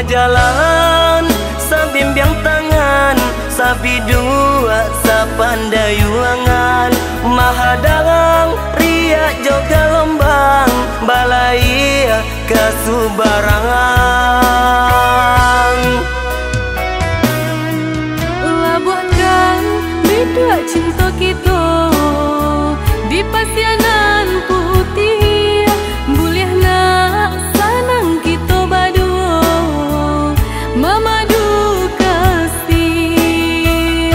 jalan, sabimbiang tangan, sabi dua sapandai yuangan, mahadangang riak joga lombang, balai kasubarangan. Labuhkan bidua cinta kita di pasianan putih, boleh nak sanang kita berdua memadu kasih.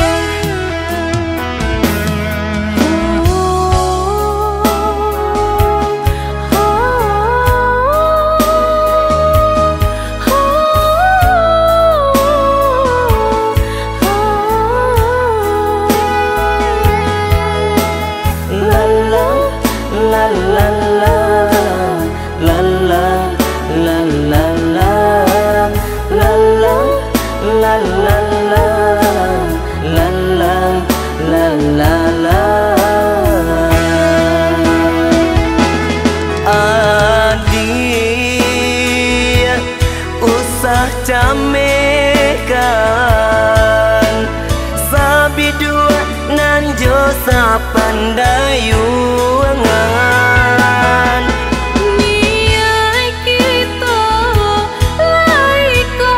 La la la la la la la la la la la la la la la la la. Adik usah camekan, sabi dua nanjo sapandai yuangan. Niat kita lai ko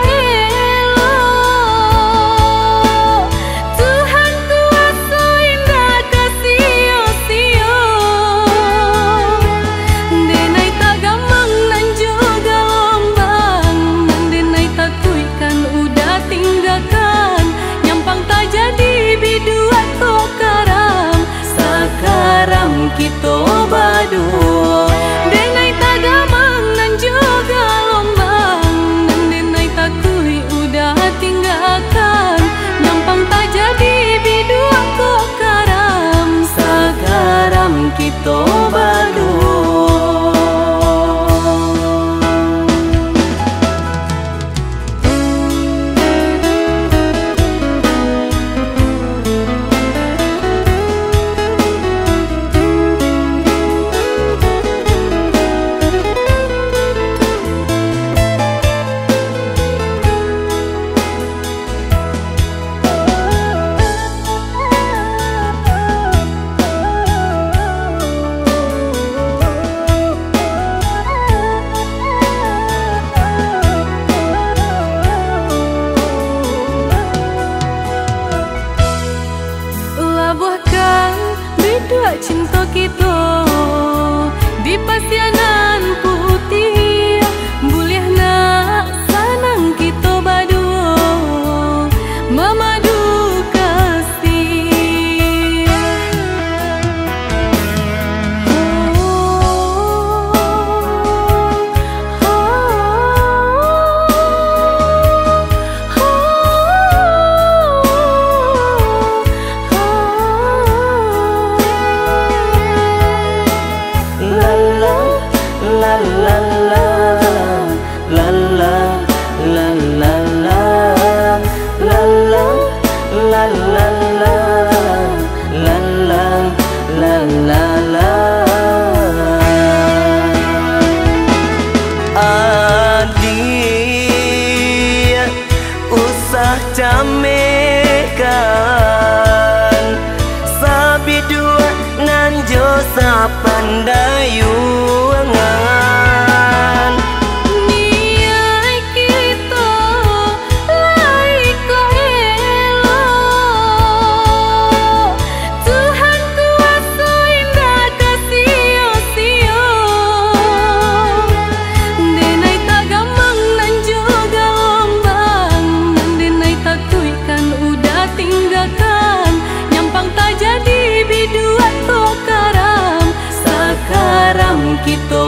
elok, Tuhan kuasa indah kasih-sio. Denai tak gamang nan juga lombang, nan denai tak kuikan udah tinggalkan, nyampang tak jadi bidua kok karam, sakaram kita berdua. Denai tak gamang nan juga lombang, nan denai tak kui udah tinggalkan, nyampang tak jadi bidua kok karam, sakaram kita berdua. Labuhkan bidua cinta kita di pasianan putih, boleh nak sanang kita berdua memadu kasih. La la la la la la la la la la la la la la la la. Adik usah camekan, sabi dua nanjo sapandai yuangan. Niat kita lai ko elok, Tuhan kuasa indah kasih-sio. Denai tak gamang nan juga lombang, nan denai tak kuikan udah tinggalkan, nyampang tak jadi bidua kok karam, sakaram kita